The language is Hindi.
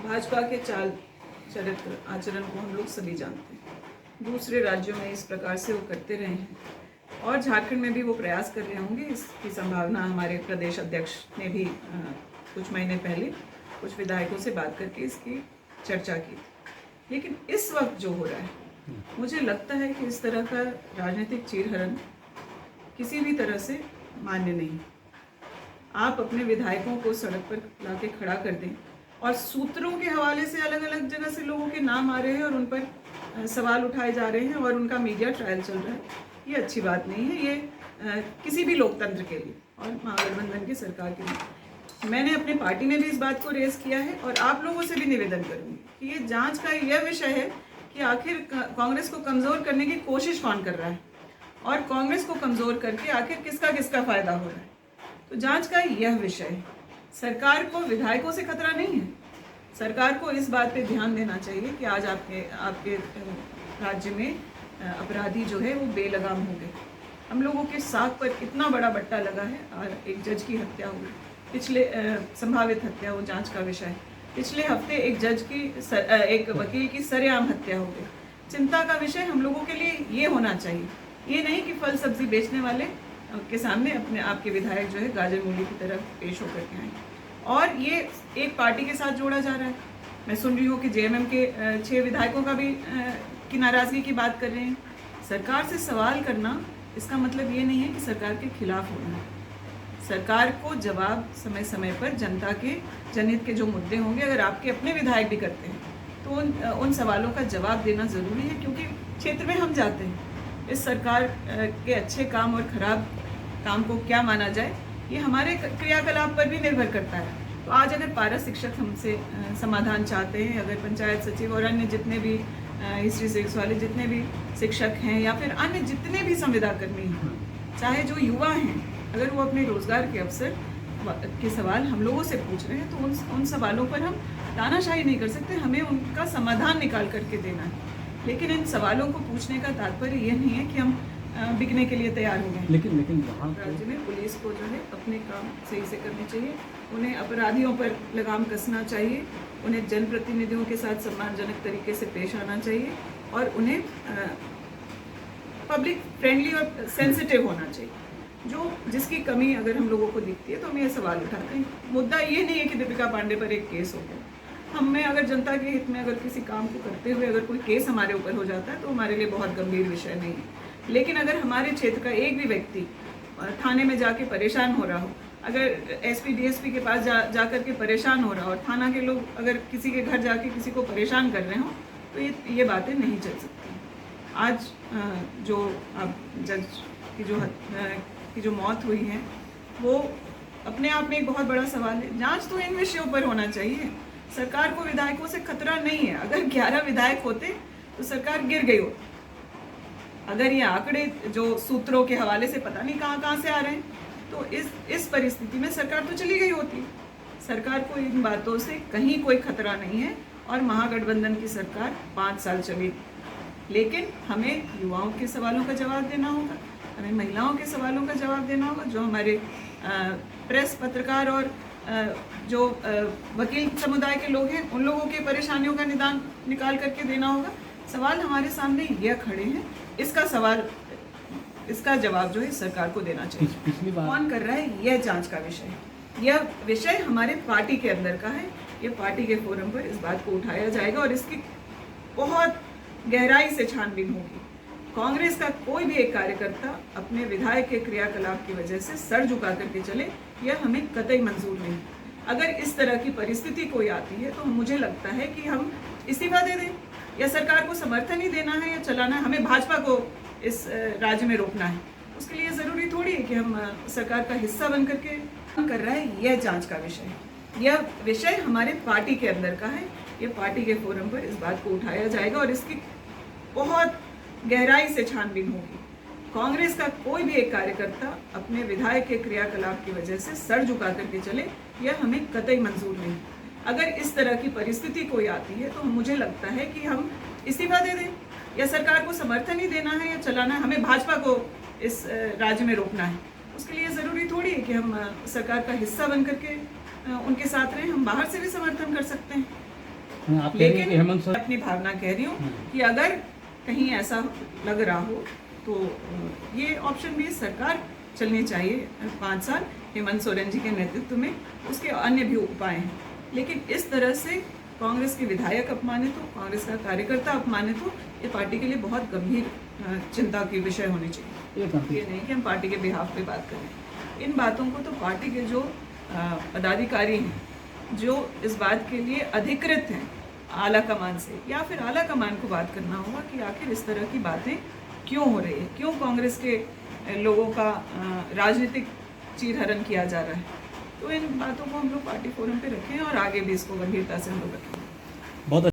भाजपा के चाल चरित्र आचरण को हम लोग सभी जानते हैं। दूसरे राज्यों में इस प्रकार से वो करते रहे हैं और झारखंड में भी वो प्रयास कर रहे होंगे। इसकी संभावना हमारे प्रदेश अध्यक्ष ने भी कुछ महीने पहले कुछ विधायकों से बात करके इसकी चर्चा की। लेकिन इस वक्त जो हो रहा है, मुझे लगता है कि इस तरह का राजनीतिक चीरहरण किसी भी तरह से मान्य नहीं। आप अपने विधायकों को सड़क पर लाके खड़ा कर दें और सूत्रों के हवाले से अलग अलग जगह से लोगों के नाम आ रहे हैं और उन पर सवाल उठाए जा रहे हैं और उनका मीडिया ट्रायल चल रहा है, ये अच्छी बात नहीं है। ये किसी भी लोकतंत्र के लिए और महागठबंधन की सरकार के लिए। मैंने अपने पार्टी में भी इस बात को रेज किया है और आप लोगों से भी निवेदन करूंगी कि ये जांच का यह विषय है कि आखिर कांग्रेस को कमज़ोर करने की कोशिश कौन कर रहा है और कांग्रेस को कमज़ोर करके आखिर किसका किसका फ़ायदा हो रहा है। तो जांच का यह विषय है। सरकार को विधायकों से खतरा नहीं है। सरकार को इस बात पे ध्यान देना चाहिए कि आज आपके राज्य में अपराधी जो है वो बेलगाम हो गए। हम लोगों के साथ पर इतना बड़ा बट्टा लगा है और एक जज की हत्या हुई, पिछले संभावित हत्या, वो जांच का विषय है। पिछले हफ्ते एक जज की एक वकील की सरेआम हत्या हो गई। चिंता का विषय हम लोगों के लिए ये होना चाहिए, ये नहीं कि फल सब्जी बेचने वाले के सामने अपने आपके विधायक जो है गाजर मूली की तरफ पेश होकर के आए और ये एक पार्टी के साथ जोड़ा जा रहा है। मैं सुन रही हूँ कि जेएमएम के 6 विधायकों का भी की नाराज़गी की बात कर रहे हैं। सरकार से सवाल करना इसका मतलब ये नहीं है कि सरकार के खिलाफ होना है। सरकार को जवाब समय समय पर जनता के जनहित के जो मुद्दे होंगे, अगर आपके अपने विधायक भी करते हैं तो उन सवालों का जवाब देना ज़रूरी है, क्योंकि क्षेत्र में हम जाते हैं। इस सरकार के अच्छे काम और ख़राब काम को क्या माना जाए, ये हमारे क्रियाकलाप पर भी निर्भर करता है। तो आज अगर पारा शिक्षक हमसे समाधान चाहते हैं, अगर पंचायत सचिव और अन्य जितने भी हिस्ट्री सिक्स वाले जितने भी शिक्षक हैं या फिर अन्य जितने भी संविदा कर्मी हैं, चाहे जो युवा हैं, अगर वो अपने रोज़गार के अवसर के सवाल हम लोगों से पूछ रहे हैं तो उन सवालों पर हम तानाशाही नहीं कर सकते। हमें उनका समाधान निकाल करके देना है। लेकिन इन सवालों को पूछने का तात्पर्य यह नहीं है कि हम बिकने के लिए तैयार हो गए। लेकिन वहाँ राज्य में पुलिस को जो है अपने काम सही से करने चाहिए, उन्हें अपराधियों पर लगाम कसना चाहिए, उन्हें जनप्रतिनिधियों के साथ सम्मानजनक तरीके से पेश आना चाहिए और उन्हें पब्लिक फ्रेंडली और सेंसिटिव होना चाहिए। जिसकी कमी अगर हम लोगों को दिखती है तो हम ये सवाल उठाते हैं। मुद्दा ये नहीं है कि दीपिका पांडे पर एक केस हो गया। हमें अगर जनता के हित में अगर किसी काम को करते हुए अगर कोई केस हमारे ऊपर हो जाता है तो हमारे लिए बहुत गंभीर विषय नहीं है। लेकिन अगर हमारे क्षेत्र का एक भी व्यक्ति थाने में जाके परेशान हो रहा हो, अगर एसपी डीएसपी के पास जा कर के परेशान हो रहा हो और थाना के लोग अगर किसी के घर जाके किसी को परेशान कर रहे हो, तो ये बातें नहीं चल सकती। आज जो अब जज की जो मौत हुई है वो अपने आप में एक बहुत बड़ा सवाल है। जांच तो इन विषयों पर होना चाहिए। सरकार को विधायकों से खतरा नहीं है। अगर 11 विधायक होते तो सरकार गिर गई होती। अगर ये आंकड़े जो सूत्रों के हवाले से पता नहीं कहाँ से आ रहे हैं, तो इस परिस्थिति में सरकार तो चली गई होती। सरकार को इन बातों से कहीं कोई खतरा नहीं है और महागठबंधन की सरकार 5 साल चलेगी। लेकिन हमें युवाओं के सवालों का जवाब देना होगा, हमें महिलाओं के सवालों का जवाब देना होगा, जो हमारे प्रेस, पत्रकार और जो वकील समुदाय के लोग हैं, उन लोगों की परेशानियों का निदान निकाल करके देना होगा। सवाल हमारे सामने यह खड़े हैं, इसका जवाब जो है सरकार को देना चाहिए। कौन कर रहा है, यह जांच का विषय है। यह विषय हमारे पार्टी के अंदर का है। ये पार्टी के फोरम पर इस बात को उठाया जाएगा और इसकी बहुत गहराई से छानबीन होगी। कांग्रेस का कोई भी एक कार्यकर्ता अपने विधायक के क्रियाकलाप की वजह से सर झुका करके चले, यह हमें कतई मंजूर नहीं। अगर इस तरह की परिस्थिति कोई आती है तो मुझे लगता है कि हम इस्तीफा दे दें, या सरकार को समर्थन ही देना है या चलाना है। हमें भाजपा को इस राज्य में रोकना है, उसके लिए ज़रूरी थोड़ी है कि हम सरकार का हिस्सा बन करके कर रहा है। यह जांच का विषय है। यह विषय हमारे पार्टी के अंदर का है। ये पार्टी के फोरम पर इस बात को उठाया जाएगा और इसकी बहुत गहराई से छानबीन होगी। कांग्रेस का कोई भी एक कार्यकर्ता अपने विधायक के क्रियाकलाप की वजह से सर झुका करके चले, यह हमें कतई मंजूर नहीं। अगर इस तरह की परिस्थिति कोई आती है तो मुझे लगता है कि हम इस्तीफा दे दें, या सरकार को समर्थन ही देना है या चलाना है। हमें भाजपा को इस राज्य में रोकना है, उसके लिए ज़रूरी थोड़ी है कि हम सरकार का हिस्सा बन करके उनके साथ रहें। हम बाहर से भी समर्थन कर सकते हैं। आप कह रही हैं कि लेकिन हेमंत सोरेन अपनी भावना कह रही हूँ कि अगर कहीं ऐसा लग रहा हो तो ये ऑप्शन भी सरकार चलनी चाहिए 5 साल हेमंत सोरेन जी के नेतृत्व में। उसके अन्य भी उपाय हैं, लेकिन इस तरह से कांग्रेस के विधायक अपमानित हो, कांग्रेस का कार्यकर्ता अपमानित हो, ये पार्टी के लिए बहुत गंभीर चिंता की विषय होनी चाहिए। ये नहीं कि हम पार्टी के बिहाफ पे बात करें। इन बातों को तो पार्टी के जो पदाधिकारी हैं, जो इस बात के लिए अधिकृत हैं आला कमान से, या फिर आला कमान को बात करना होगा कि आखिर इस तरह की बातें क्यों हो रही है, क्यों कांग्रेस के लोगों का राजनीतिक चीरहरण किया जा रहा है। तो इन बातों को हम लोग पार्टी फोरम पे रखें और आगे भी इसको गंभीरता से हम लोग रखें। बहुत